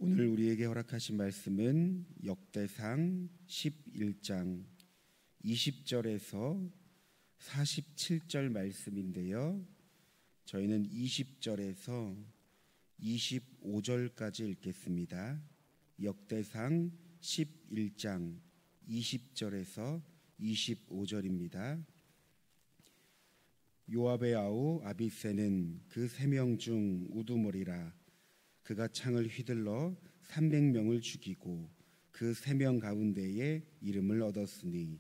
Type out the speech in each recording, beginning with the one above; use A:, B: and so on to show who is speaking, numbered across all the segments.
A: 오늘 우리에게 허락하신 말씀은 역대상 11장 20절에서 47절 말씀인데요. 저희는 20절에서 25절까지 읽겠습니다. 역대상 11장 20절에서 25절입니다. 요압의 아우 아비새는 그 3명 중 우두머리라. 그가 창을 휘둘러 300명을 죽이고 그 3명 가운데에 이름을 얻었으니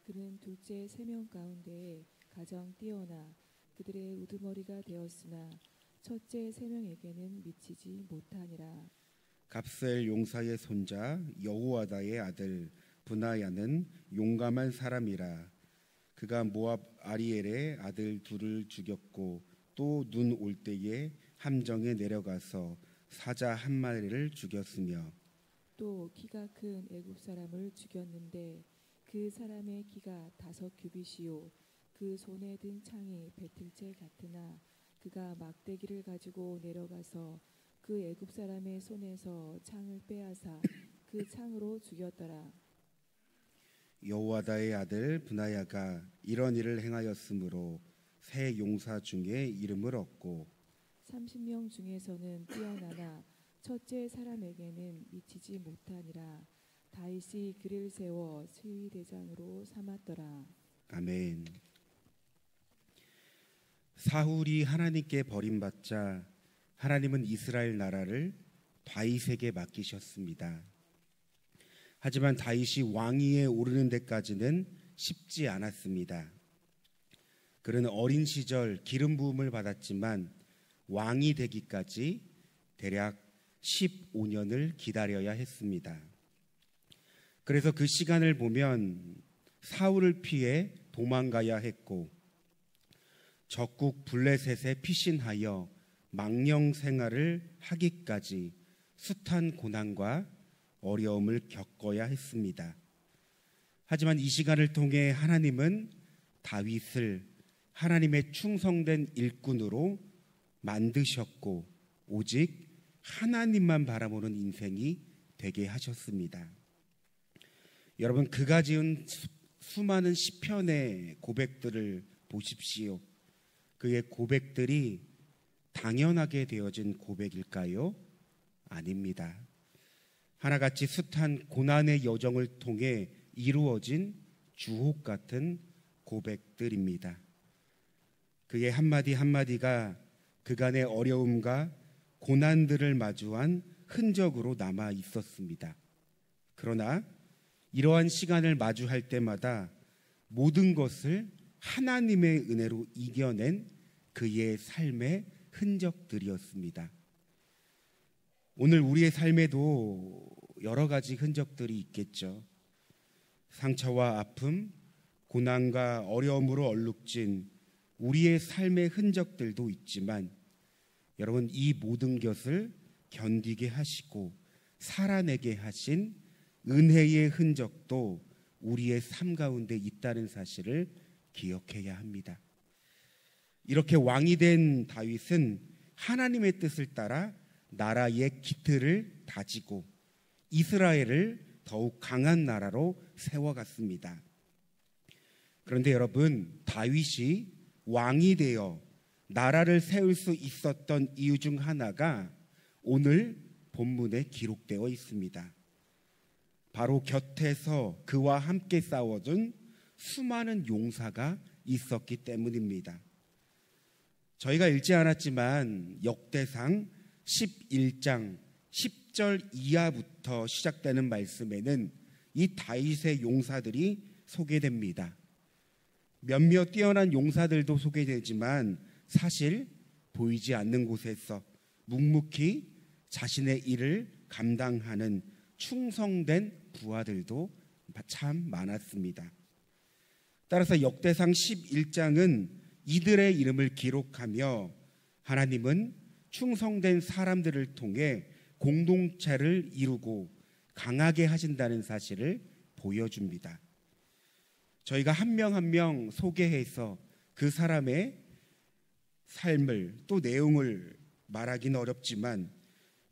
B: 그는 둘째 3명 가운데에 가장 뛰어나 그들의 우두머리가 되었으나 첫째 3명에게는 미치지 못하니라.
A: 갑셀 용사의 손자 여호와다의 아들 브나야는 용감한 사람이라. 그가 모압 아리엘의 아들 둘을 죽였고 또 눈 올 때에 함정에 내려가서 사자 한 마리를 죽였으며
B: 또 키가 큰 애굽 사람을 죽였는데 그 사람의 키가 5규빗이요 그 손에 든 창이 배틀채 같으나 그가 막대기를 가지고 내려가서 그 애굽 사람의 손에서 창을 빼앗아 그 창으로 죽였더라.
A: 여호와다의 아들 브나야가 이런 일을 행하였으므로 세 용사 중에 이름을 얻고
B: 30명 중에서는 뛰어나나 첫째 사람에게는 미치지 못하니라. 다윗이 그를 세워 수위 대장으로 삼았더라.
A: 아멘. 사울이 하나님께 버림받자 하나님은 이스라엘 나라를 다윗에게 맡기셨습니다. 하지만 다윗이 왕위에 오르는 데까지는 쉽지 않았습니다. 그는 어린 시절 기름 부음을 받았지만 왕이 되기까지 대략 15년을 기다려야 했습니다. 그래서 그 시간을 보면 사울을 피해 도망가야 했고 적국 블레셋에 피신하여 망령 생활을 하기까지 숱한 고난과 어려움을 겪어야 했습니다. 하지만 이 시간을 통해 하나님은 다윗을 하나님의 충성된 일꾼으로 만드셨고 오직 하나님만 바라보는 인생이 되게 하셨습니다. 여러분, 그가 지은 수많은 시편의 고백들을 보십시오. 그의 고백들이 당연하게 되어진 고백일까요? 아닙니다. 하나같이 숱한 고난의 여정을 통해 이루어진 주옥 같은 고백들입니다. 그의 한마디 한마디가 그간의 어려움과 고난들을 마주한 흔적으로 남아 있었습니다. 그러나 이러한 시간을 마주할 때마다 모든 것을 하나님의 은혜로 이겨낸 그의 삶의 흔적들이었습니다. 오늘 우리의 삶에도 여러 가지 흔적들이 있겠죠. 상처와 아픔, 고난과 어려움으로 얼룩진 우리의 삶의 흔적들도 있지만 여러분, 이 모든 것을 견디게 하시고 살아내게 하신 은혜의 흔적도 우리의 삶 가운데 있다는 사실을 기억해야 합니다. 이렇게 왕이 된 다윗은 하나님의 뜻을 따라 나라의 기틀을 다지고 이스라엘을 더욱 강한 나라로 세워갔습니다. 그런데 여러분, 다윗이 왕이 되어 나라를 세울 수 있었던 이유 중 하나가 오늘 본문에 기록되어 있습니다. 바로 곁에서 그와 함께 싸워준 수많은 용사가 있었기 때문입니다. 저희가 읽지 않았지만 역대상 11장 10절 이하부터 시작되는 말씀에는 이 다윗의 용사들이 소개됩니다. 몇몇 뛰어난 용사들도 소개되지만 사실 보이지 않는 곳에서 묵묵히 자신의 일을 감당하는 충성된 부하들도 참 많았습니다. 따라서 역대상 11장은 이들의 이름을 기록하며 하나님은 충성된 사람들을 통해 공동체를 이루고 강하게 하신다는 사실을 보여줍니다. 저희가 한 명 한 명 소개해서 그 사람의 삶을 또 내용을 말하기는 어렵지만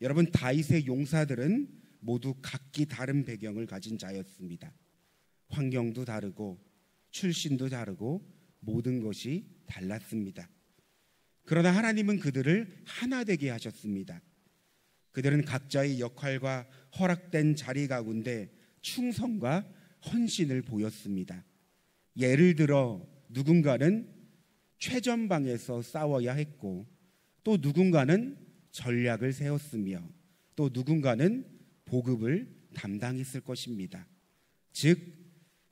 A: 여러분, 다윗의 용사들은 모두 각기 다른 배경을 가진 자였습니다. 환경도 다르고 출신도 다르고 모든 것이 달랐습니다. 그러나 하나님은 그들을 하나 되게 하셨습니다. 그들은 각자의 역할과 허락된 자리 가운데 충성과 헌신을 보였습니다. 예를 들어 누군가는 최전방에서 싸워야 했고, 또 누군가는 전략을 세웠으며, 또 누군가는 보급을 담당했을 것입니다. 즉,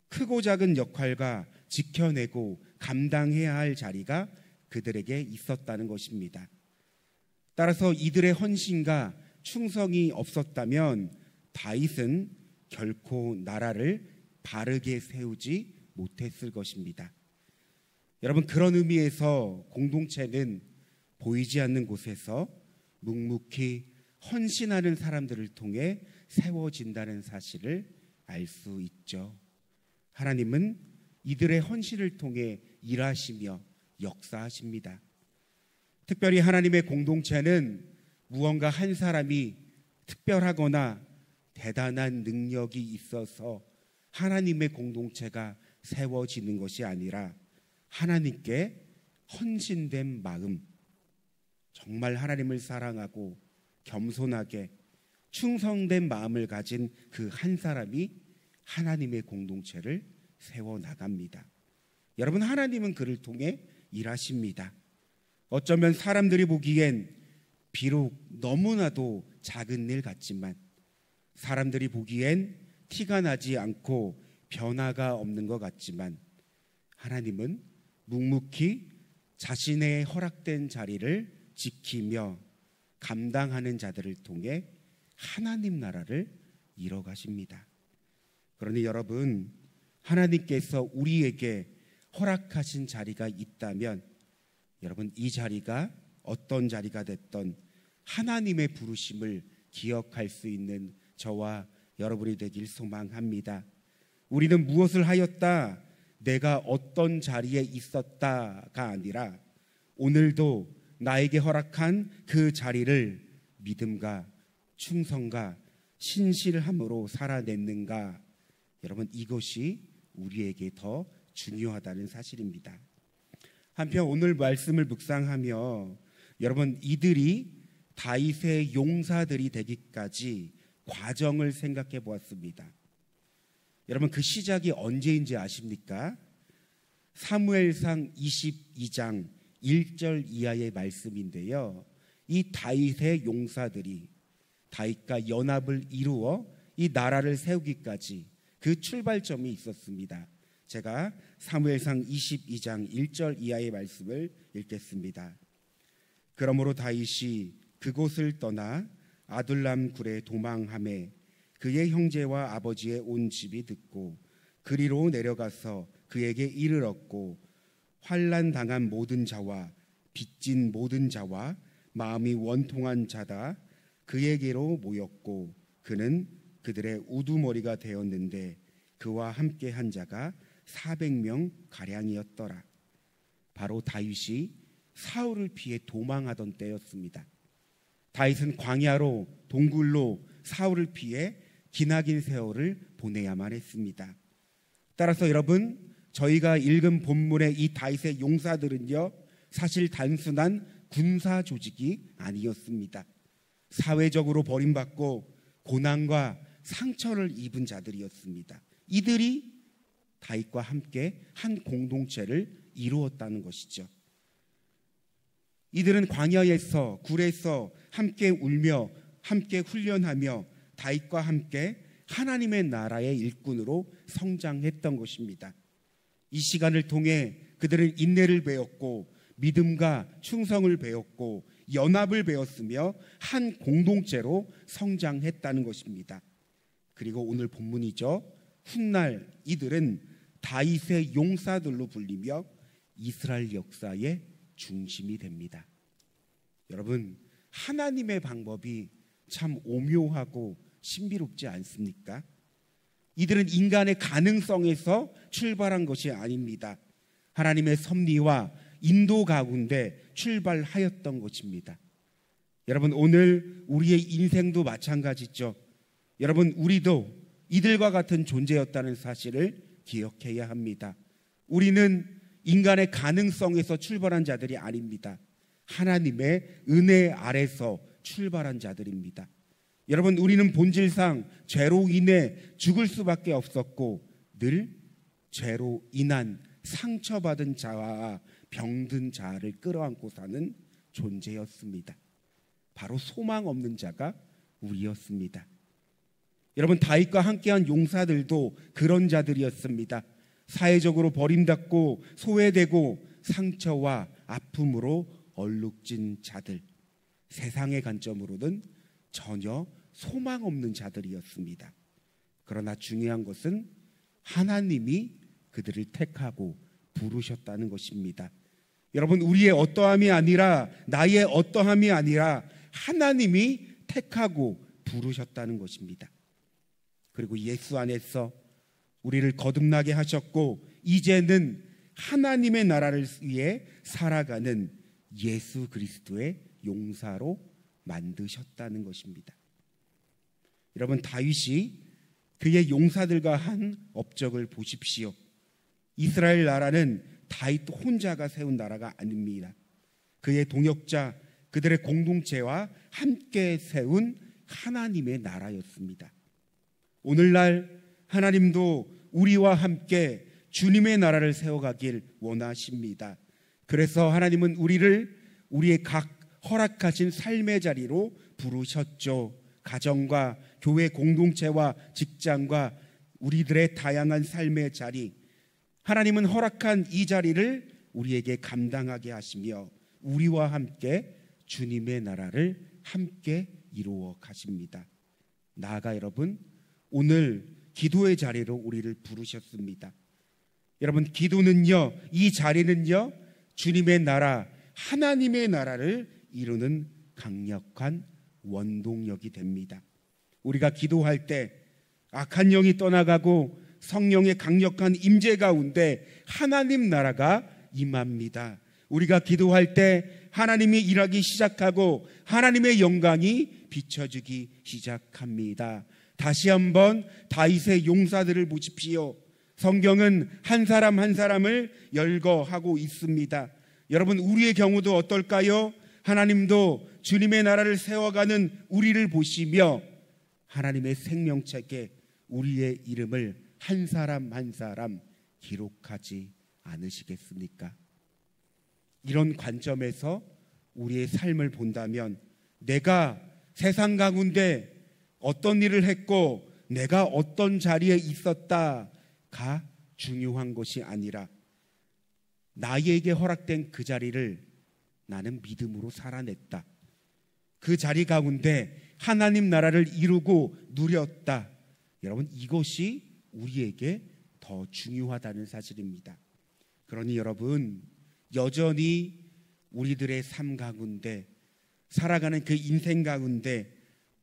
A: 크고 작은 역할과 지켜내고 감당해야 할 자리가 그들에게 있었다는 것입니다. 따라서 이들의 헌신과 충성이 없었다면 다윗은 결코 나라를 바르게 세우지 못했을 것입니다. 여러분, 그런 의미에서 공동체는 보이지 않는 곳에서 묵묵히 헌신하는 사람들을 통해 세워진다는 사실을 알 수 있죠. 하나님은 이들의 헌신을 통해 일하시며 역사하십니다. 특별히 하나님의 공동체는 무언가 한 사람이 특별하거나 대단한 능력이 있어서 하나님의 공동체가 세워지는 것이 아니라 하나님께 헌신된 마음, 정말 하나님을 사랑하고 겸손하게 충성된 마음을 가진 그 한 사람이 하나님의 공동체를 세워나갑니다. 여러분, 하나님은 그를 통해 일하십니다. 어쩌면 사람들이 보기엔 비록 너무나도 작은 일 같지만, 사람들이 보기엔 티가 나지 않고 변화가 없는 것 같지만, 하나님은 묵묵히 자신의 허락된 자리를 지키며 감당하는 자들을 통해 하나님 나라를 이뤄가십니다. 그러니 여러분, 하나님께서 우리에게 허락하신 자리가 있다면, 여러분, 이 자리가 어떤 자리가 됐던 하나님의 부르심을 기억할 수 있는 저와 여러분이 되길 소망합니다. 우리는 무엇을 하였다, 내가 어떤 자리에 있었다가 아니라 오늘도 나에게 허락한 그 자리를 믿음과 충성과 신실함으로 살아냈는가, 여러분, 이것이 우리에게 더 중요하다는 사실입니다. 한편 오늘 말씀을 묵상하며 여러분, 이들이 다윗의 용사들이 되기까지 과정을 생각해 보았습니다. 여러분, 그 시작이 언제인지 아십니까? 사무엘상 22장 1절 이하의 말씀인데요, 이 다윗의 용사들이 다윗과 연합을 이루어 이 나라를 세우기까지 그 출발점이 있었습니다. 제가 사무엘상 22장 1절 이하의 말씀을 읽겠습니다. 그러므로 다윗이 그곳을 떠나 아둘람 굴에 도망하매 그의 형제와 아버지의 온 집이 듣고 그리로 내려가서 그에게 이르렀고, 환난 당한 모든 자와 빚진 모든 자와 마음이 원통한 자다 그에게로 모였고, 그는 그들의 우두머리가 되었는데 그와 함께 한 자가 400명 가량이었더라. 바로 다윗이 사울을 피해 도망하던 때였습니다. 다윗은 광야로 동굴로 사울을 피해 기나긴 세월을 보내야만 했습니다. 따라서 여러분, 저희가 읽은 본문의 이 다윗의 용사들은요, 사실 단순한 군사 조직이 아니었습니다. 사회적으로 버림받고 고난과 상처를 입은 자들이었습니다. 이들이 다윗과 함께 한 공동체를 이루었다는 것이죠. 이들은 광야에서 굴에서 함께 울며 함께 훈련하며 다윗과 함께 하나님의 나라의 일꾼으로 성장했던 것입니다. 이 시간을 통해 그들은 인내를 배웠고 믿음과 충성을 배웠고 연합을 배웠으며 한 공동체로 성장했다는 것입니다. 그리고 오늘 본문이죠. 훗날 이들은 다윗의 용사들로 불리며 이스라엘 역사의 중심이 됩니다. 여러분, 하나님의 방법이 참 오묘하고 신비롭지 않습니까? 이들은 인간의 가능성에서 출발한 것이 아닙니다. 하나님의 섭리와 인도 가운데 출발하였던 것입니다. 여러분, 오늘 우리의 인생도 마찬가지죠. 여러분, 우리도 이들과 같은 존재였다는 사실을 기억해야 합니다. 우리는 인간의 가능성에서 출발한 자들이 아닙니다. 하나님의 은혜 아래서 출발한 자들입니다. 여러분, 우리는 본질상 죄로 인해 죽을 수밖에 없었고 늘 죄로 인한 상처받은 자와 병든 자를 끌어안고 사는 존재였습니다. 바로 소망 없는 자가 우리였습니다. 여러분, 다윗과 함께한 용사들도 그런 자들이었습니다. 사회적으로 버림받고 소외되고 상처와 아픔으로 얼룩진 자들, 세상의 관점으로는 전혀 소망 없는 자들이었습니다. 그러나 중요한 것은 하나님이 그들을 택하고 부르셨다는 것입니다. 여러분, 우리의 어떠함이 아니라, 나의 어떠함이 아니라 하나님이 택하고 부르셨다는 것입니다. 그리고 예수 안에서 우리를 거듭나게 하셨고 이제는 하나님의 나라를 위해 살아가는 예수 그리스도의 용사로 만드셨다는 것입니다. 여러분, 다윗이 그의 용사들과 한 업적을 보십시오. 이스라엘 나라는 다윗 혼자가 세운 나라가 아닙니다. 그의 동역자, 그들의 공동체와 함께 세운 하나님의 나라였습니다. 오늘날 하나님도 우리와 함께 주님의 나라를 세워가길 원하십니다. 그래서 하나님은 우리를 우리의 각 허락하신 삶의 자리로 부르셨죠. 가정과 교회 공동체와 직장과 우리들의 다양한 삶의 자리, 하나님은 허락한 이 자리를 우리에게 감당하게 하시며 우리와 함께 주님의 나라를 함께 이루어 가십니다. 나아가 여러분, 오늘 기도의 자리로 우리를 부르셨습니다. 여러분, 기도는요, 이 자리는요, 주님의 나라, 하나님의 나라를 이루는 강력한 원동력이 됩니다. 우리가 기도할 때 악한 영이 떠나가고 성령의 강력한 임재 가운데 하나님 나라가 임합니다. 우리가 기도할 때 하나님이 일하기 시작하고 하나님의 영광이 비춰지기 시작합니다. 다시 한번 다윗의 용사들을 보십시오. 성경은 한 사람 한 사람을 열거하고 있습니다. 여러분, 우리의 경우도 어떨까요? 하나님도 주님의 나라를 세워가는 우리를 보시며 하나님의 생명책에 우리의 이름을 한 사람 한 사람 기록하지 않으시겠습니까? 이런 관점에서 우리의 삶을 본다면 내가 세상 가운데 어떤 일을 했고 내가 어떤 자리에 있었다가 중요한 것이 아니라 나에게 허락된 그 자리를 나는 믿음으로 살아냈다. 그 자리 가운데 하나님 나라를 이루고 누렸다. 여러분, 이것이 우리에게 더 중요하다는 사실입니다. 그러니 여러분, 여전히 우리들의 삶 가운데 살아가는 그 인생 가운데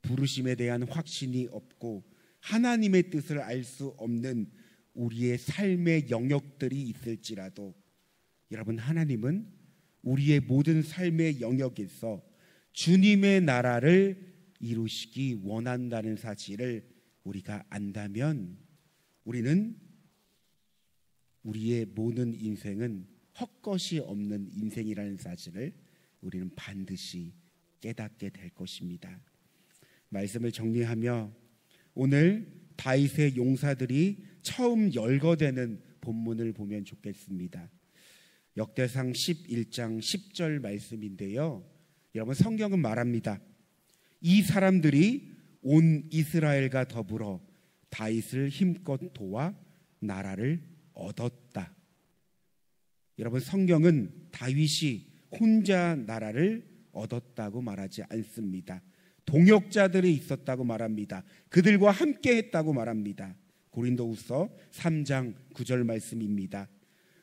A: 부르심에 대한 확신이 없고 하나님의 뜻을 알 수 없는 우리의 삶의 영역들이 있을지라도 여러분, 하나님은 우리의 모든 삶의 영역에서 주님의 나라를 이루시기 원한다는 사실을 우리가 안다면 우리는 우리의 모든 인생은 헛것이 없는 인생이라는 사실을 우리는 반드시 깨닫게 될 것입니다. 말씀을 정리하며 오늘 다윗의 용사들이 처음 열거되는 본문을 보면 좋겠습니다. 역대상 11장 10절 말씀인데요, 여러분, 성경은 말합니다. 이 사람들이 온 이스라엘과 더불어 다윗을 힘껏 도와 나라를 얻었다. 여러분, 성경은 다윗이 혼자 나라를 얻었다고 말하지 않습니다. 동역자들이 있었다고 말합니다. 그들과 함께 했다고 말합니다. 고린도후서 3장 9절 말씀입니다.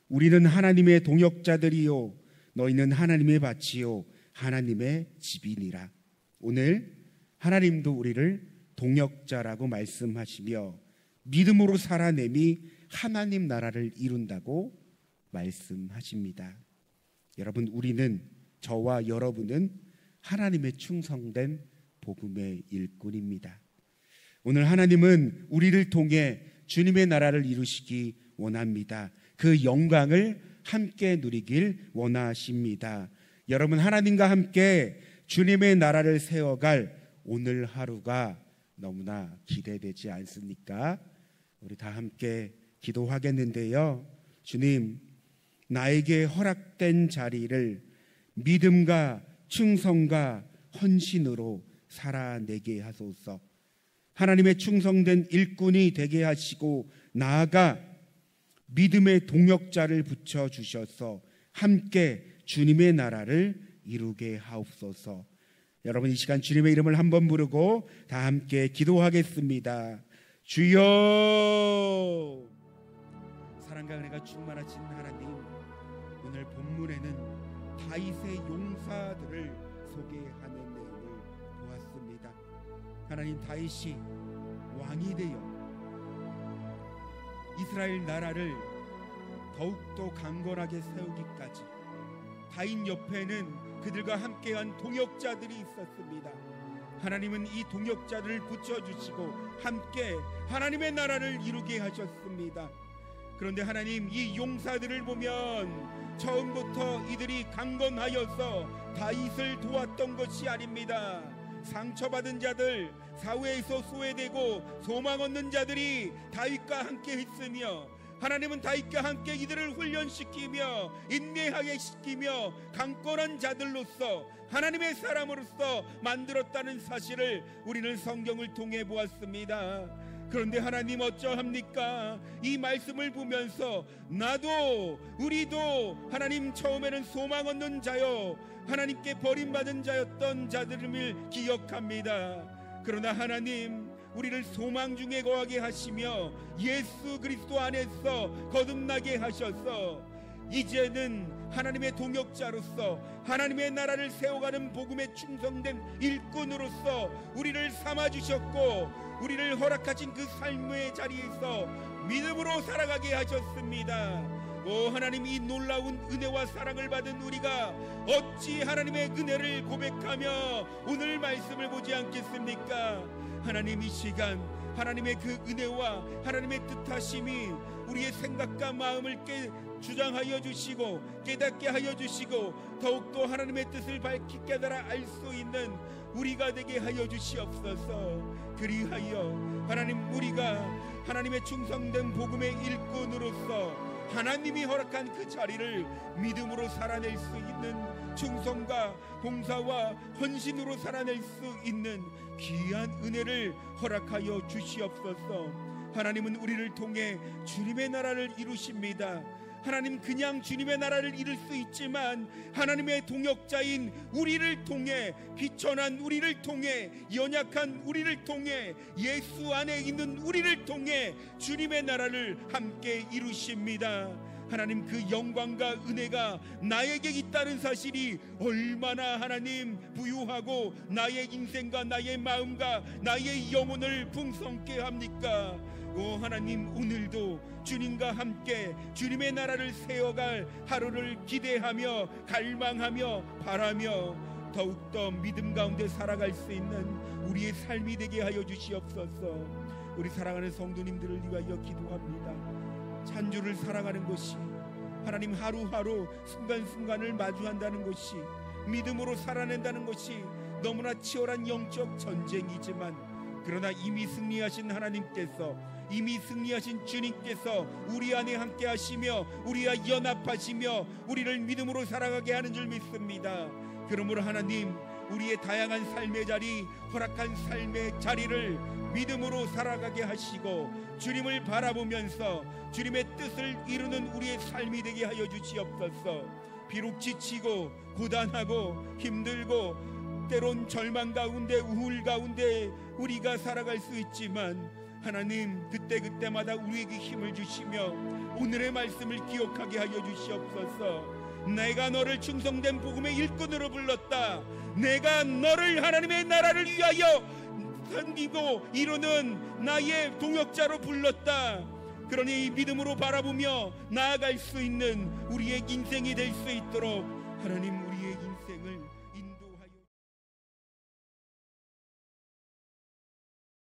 A: 우리는 하나님의 동역자들이요 너희는 하나님의 밭이요 하나님의 집이니라. 오늘 하나님도 우리를 동역자라고 말씀하시며 믿음으로 살아내미 하나님 나라를 이룬다고 말씀하십니다. 여러분, 우리는, 저와 여러분은 하나님의 충성된 복음의 일꾼입니다. 오늘 하나님은 우리를 통해 주님의 나라를 이루시기 원합니다. 그 영광을 함께 누리길 원하십니다. 여러분, 하나님과 함께 주님의 나라를 세워갈 오늘 하루가 너무나 기대되지 않습니까? 우리 다 함께 기도하겠는데요. 주님, 나에게 허락된 자리를 믿음과 충성과 헌신으로 살아내게 하소서. 하나님의 충성된 일꾼이 되게 하시고 나아가 믿음의 동역자를 붙여주셔서 함께 주님의 나라를 이루게 하옵소서. 여러분, 이 시간 주님의 이름을 한번 부르고 다 함께 기도하겠습니다. 주여! 사랑과 은혜가 충만하신 하나님, 오늘 본문에는 다윗의 용사들을 소개하는 내용을 보았습니다. 하나님, 다윗이 왕이 되어 이스라엘 나라를 더욱더 강건하게 세우기까지 다윗 옆에는 그들과 함께한 동역자들이 있었습니다. 하나님은 이 동역자들을 붙여주시고 함께 하나님의 나라를 이루게 하셨습니다. 그런데 하나님, 이 용사들을 보면 처음부터 이들이 강건하여서 다윗을 도왔던 것이 아닙니다. 상처받은 자들, 사회에서 소외되고 소망 없는 자들이 다윗과 함께 했으며 하나님은 다윗과 함께 이들을 훈련시키며 인내하게 시키며 강건한 자들로서 하나님의 사람으로서 만들었다는 사실을 우리는 성경을 통해 보았습니다. 그런데 하나님 어쩌합니까? 이 말씀을 보면서 나도 우리도 하나님 처음에는 소망 없는 자요 하나님께 버림받은 자였던 자들임을 기억합니다. 그러나 하나님, 우리를 소망 중에 거하게 하시며 예수 그리스도 안에서 거듭나게 하셔서 이제는 하나님의 동역자로서 하나님의 나라를 세워가는 복음에 충성된 일꾼으로서 우리를 삼아주셨고 우리를 허락하신 그 삶의 자리에서 믿음으로 살아가게 하셨습니다. 오 하나님, 이 놀라운 은혜와 사랑을 받은 우리가 어찌 하나님의 은혜를 고백하며 오늘 말씀을 보지 않겠습니까? 하나님, 이 시간 하나님의 그 은혜와 하나님의 뜻하심이 우리의 생각과 마음을 주장하여 주시고 깨닫게 하여 주시고 더욱더 하나님의 뜻을 밝히 깨달아 알 수 있는 우리가 되게 하여 주시옵소서. 그리하여 하나님, 우리가 하나님의 충성된 복음의 일꾼으로서 하나님이 허락한 그 자리를 믿음으로 살아낼 수 있는 충성과 봉사와 헌신으로 살아낼 수 있는 귀한 은혜를 허락하여 주시옵소서. 하나님은 우리를 통해 주님의 나라를 이루십니다. 하나님, 그냥 주님의 나라를 이룰 수 있지만 하나님의 동역자인 우리를 통해, 비천한 우리를 통해, 연약한 우리를 통해, 예수 안에 있는 우리를 통해 주님의 나라를 함께 이루십니다. 하나님, 그 영광과 은혜가 나에게 있다는 사실이 얼마나 하나님 부유하고 나의 인생과 나의 마음과 나의 영혼을 풍성케 합니까? 오 하나님, 오늘도 주님과 함께 주님의 나라를 세워갈 하루를 기대하며 갈망하며 바라며 더욱더 믿음 가운데 살아갈 수 있는 우리의 삶이 되게 하여 주시옵소서. 우리 사랑하는 성도님들을 위하여 기도합니다. 찬주를 사랑하는 것이, 하나님 하루하루 순간순간을 마주한다는 것이, 믿음으로 살아낸다는 것이 너무나 치열한 영적 전쟁이지만, 그러나 이미 승리하신 하나님께서, 이미 승리하신 주님께서 우리 안에 함께 하시며 우리와 연합하시며 우리를 믿음으로 살아가게 하는 줄 믿습니다. 그러므로 하나님, 우리의 다양한 삶의 자리, 허락한 삶의 자리를 믿음으로 살아가게 하시고 주님을 바라보면서 주님의 뜻을 이루는 우리의 삶이 되게 하여 주시옵소서. 비록 지치고 고단하고 힘들고 때론 절망 가운데 우울 가운데 우리가 살아갈 수 있지만 하나님, 그때그때마다 우리에게 힘을 주시며 오늘의 말씀을 기억하게 하여 주시옵소서. 내가 너를 충성된 복음의 일꾼으로 불렀다. 내가 너를 하나님의 나라를 위하여 섬기고 이루는 나의 동역자로 불렀다. 그러니 이 믿음으로 바라보며 나아갈 수 있는 우리의 인생이 될 수 있도록 하나님, 우리의 인생을